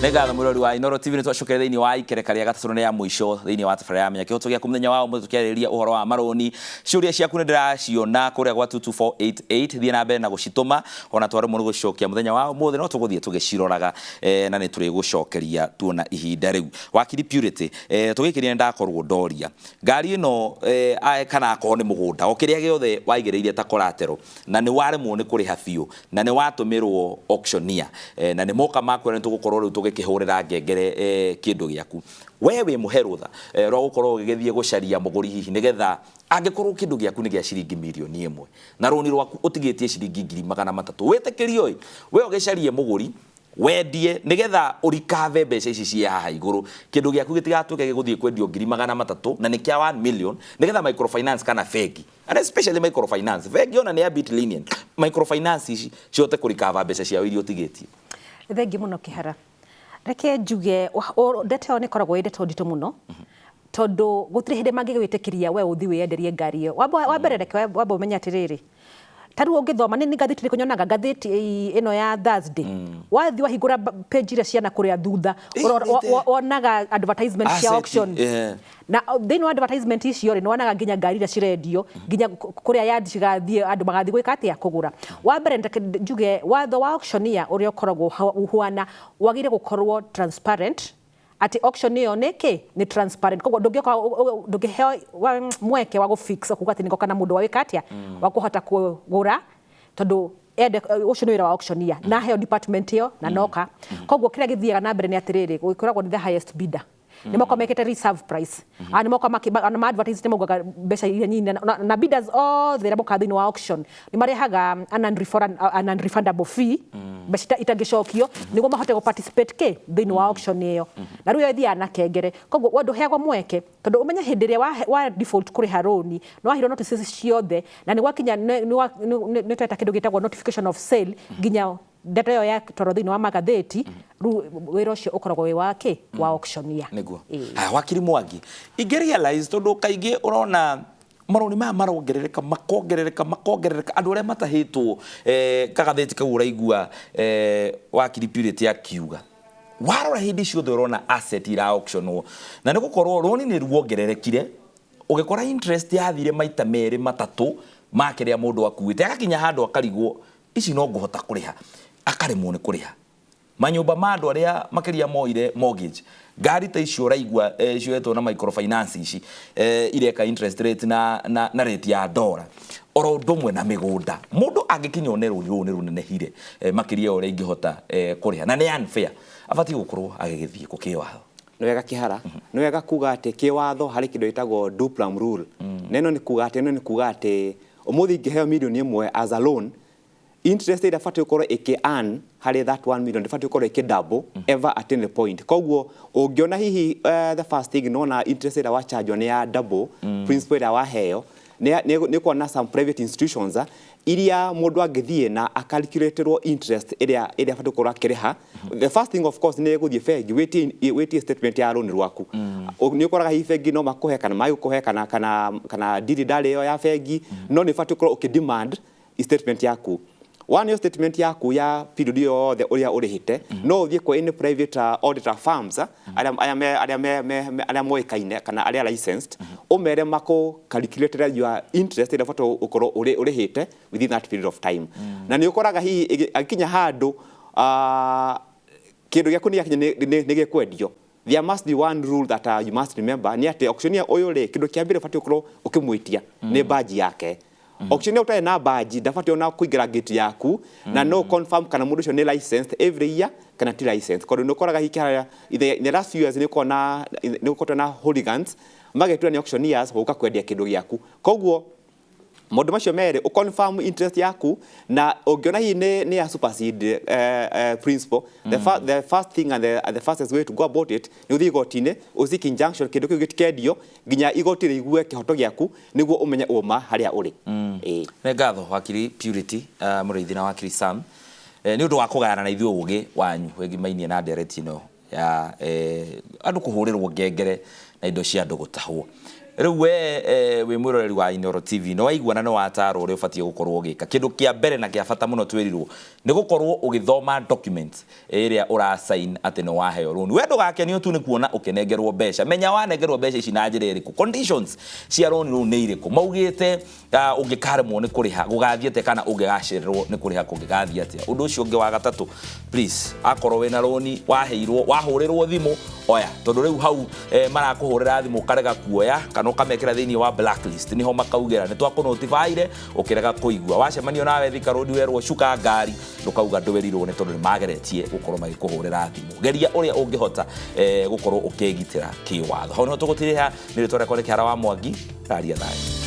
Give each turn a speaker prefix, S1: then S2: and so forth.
S1: Nega mũrori wa Inoro TV nĩ twacokera thĩinĩ wa ikereka rĩa gatatũ ya mũico thĩinĩ wa tabarĩra ya menya kĩhoto gĩa kũmenya wao mũthũ tukĩarĩria ũhoro wa maroni ciũria ciaku nĩ ndĩraciona kũrĩa gwa 22488 thiĩ na mbere na gũcitũma ona twaremwo nĩ gũcokia mũthenya wao mũthĩ no tũgũthiĩ tũgĩciroraga na nĩ tũrĩgũcokeria tuona ihinda rĩu wakiri Purity tũgĩkĩria ndakorwo ndoria ngari ĩno kana akorwo nĩ mũgũnda o kĩrĩa gĩothe waigĩrĩire ta collateral na nĩ waremwo nĩ kũrĩha biũ na nĩ watũmĩrwo auctioneer na nĩ moka makwe nĩ tũgũkorwo rĩu tũgĩkĩhũrĩra ngengere kĩndũ gĩaku we wĩ mũherũtha rwa gũkorwo ũgĩgĩthiĩ gũcaria mũgũri hihi nĩgetha angĩkorwo kĩndũ gĩaku nĩ gĩa ciringi mirioni 1 na rũni rwaku ũtigĩtie ciringi 300,000 wĩtĩkĩrio we ũgĩcarie mũgũri wendie nĩgetha ũrikave mbeca ici cia haha igũrũ kĩndũ gĩaku gĩtigatuĩke gĩgũthiĩ kwendio 300,000 na nĩ kĩa 1 million nĩgetha microfinance kana fegi and especially microfinance fegi ona nĩ a bit lenient microfinance ici ciote kũrikava mbeca cia iria ũtigĩtie
S2: thengi mũno Kĩhara reke njuge ndeto nĩ koragwo ndeto nditũ mũno tondu gũtirĩ hĩndĩ mangĩgwĩtĩkĩria we ũthi wĩenderie ngari ĩyo wa mbere reke wambe ũmenye atĩrĩrĩ taru ũngĩthoma nĩ ngathĩti ĩrĩkũ nyonaga ngathĩti ĩno ya Thursday wathi wahingũra page iria ciana kũrĩa thutha wonaga advertisement cia auction na thĩinĩ wa advertisement icio nĩ wonaga nginya ngari iria cirendio nginya kũrĩa yard cigathiĩ andũ magathiĩ gwĩka atĩa kũgũra wa mbere njuge watho wa auctioneer ũrĩa ũkoragwo ũhuana wagĩrĩire gũkorwo transparent ati auction ĩyo nĩ transparent koguo ndũngĩheo mweke wa gũfix kuga atĩ nĩko kana mũndũ wa wĩka atĩa wa kũhota kũgũra tondũ auction wĩra wa auctioneer na heo department ĩyo na noka koguo kĩrĩa gĩthiaga na mbere nĩ atĩrĩrĩ gũkoragwo nĩ the highest bidder nĩ moko mekete reserve price nĩ moko ma advertise maugaga mbeca iria nyinyi na bidders othe rĩa moka thĩinĩ wa auction nĩ marehaga unrefundable fee mbeca itangĩcokio nĩguo mahote gũ participate thĩinĩ wa auction ĩyo na rĩu yothiaga na kengere koguo wendo heagwo mweke tondũ ũmenye hĩndĩ ĩrĩa wa default kũrĩha roni nĩ wahiro notices ciothe na nĩ gwakinya nĩ tweta kĩndũ gĩtagwo notification of sale nginya data yo ya toro thĩinĩ wa magathĩti rĩu wĩra ũcio ũkoragwo wĩ wake wa auctioneer
S1: nĩguo wakiri Mwangi ingĩrealize tondũ kaingĩ ũrona maroni maya marongerereka makongerereka andũ arĩa matahĩtwo kagathĩti kau ũraigua wakiri Purity akiuga warora hĩndĩ ciothe ũrona asset ira auctionwo na nĩ gũkorwo roni nĩ ruongererekire ũgĩkora interest yathire maita merĩ matatũ ma kĩrĩa mũndũ akuĩte agakinya handũ akarigwo ici no ngũhota kũrĩha akaremwo nĩ kũrĩha manyũmba ma andũ arĩa makĩria moire mortgage ngari ta icio ũraigua cioetwo na microfinance ici ireka interest rate na rate ya $1 oro ndũmwe na mĩgũnda mũndũ angĩkinya one rũni rũu nĩ rũnenehire makĩria ũrĩa ingĩhota kũrĩha na nĩ unfair abatiĩ gũkorwo agĩgĩthiĩ kĩwatho
S3: nĩ wega Kĩhara nĩ wega kuga atĩ kĩwatho harĩ kĩndũ gĩtagwo Duplam rule neno nĩ kuga atĩ ũmũthĩ ingĩheo mirioni 1 as a loan interest rate after ukoro eke earn harĩ that 1 million after ukoro eke double ever at any point koguo ungiona hihi the first thing nona interest rate wa charge on ya double principal ya wa heo nĩ kuona some private institutions iria mũndũ angĩthiĩ na acalculatewo interest ĩrĩa after ukoro akĩrĩha the first thing of course nĩ gũthiĩ bengi wĩtie statement ya loan rwaku nĩ ũkoraga hihi bengi no makũhe kana magũkũhe kana diri ndari ĩyo ya bengi no nĩ after ukoro ukidemand statement yaku one statement yaku ya period yothe ũrĩa ũrĩhĩte no ũthiĩ kwa any private auditor firms arĩa moĩkaine kana arĩa licensed ũmere mako calculate your interest ĩrĩa bata ũkorwo ũrĩhĩte within that period of time na nĩ ũkoraga hihi akinya handũ kĩndũ gĩaku nĩ gĩkwendio there must be one rule that you must remember nĩ atĩ auctioneer ũyũ rĩ kĩndũ kĩa mbere bata ũkorwo ũkĩmwĩtia nĩ badge yake auctioneer utarĩ na badge ndabati ona kũingĩra gate yaku na no confirm kana mũndũ ũcio nĩ licensed every year kana ti licensed koguo nĩ ũkoraga hiki in the last few years nĩ ũkona na hooligans magetua nĩ auctioneers gũka kwendia kĩndũ gĩaku koguo mũndũ macio merĩ confirm interest yaku na ũngĩona hii nĩ ya supersede principle the first thing and the fastest way to go about it nĩ ũthiĩ igoti-inĩ ũseek injunction kĩndũ kĩu gĩtikendio nginya igoti rĩigue kĩhoto gĩaku nĩguo ũmenye ũma harĩa ũrĩ
S1: nĩ ngatho wakiri Purity mũrĩithi na wakiri Sam nĩ ũndũ wa kũgayana na ithuĩ ũgĩ wanyu wĩgimainie na ndereti ĩno ya andũ kũhũrĩrwo ngengere na indo cia andũ gũtahwo Riu we wi mwiroreri wa Inooro TV no waigua na no wataro uri ubatie gukorwo ugika kindu kia mbere na kia bata muno twirirwo ni gukorwo ugithoma document iria ura sign ati no waheo loan we ndugakenio tu ni kuona ukenengerwo mbeca menya wanengerwo mbeca ici na njira iriku conditions cia loan ru ni iriku maugite ungikaremwo ni kuriha gugathiete kana ungigacirwo ni kuriha kungigathia atia undu ucio ungi wa gatatu please akorwo wina loan waheirwo wahurirwo thimu oya tondu riu hau marakuhurira thimu karega kuoya kana ukamekira thiini wa blacklist niho makaugira ni twako notifyire ukirega kuigua wacemanio nawe thika road werwo cuka ngari ndukauga nduwerirwo ni tondu mageretie gukorwo magikuhurira thimu geria uria ungihota gukorwo ukigitira kiwatho ho niho tugutiriha ni ritore kone kiara wa Mwangi raria thayo.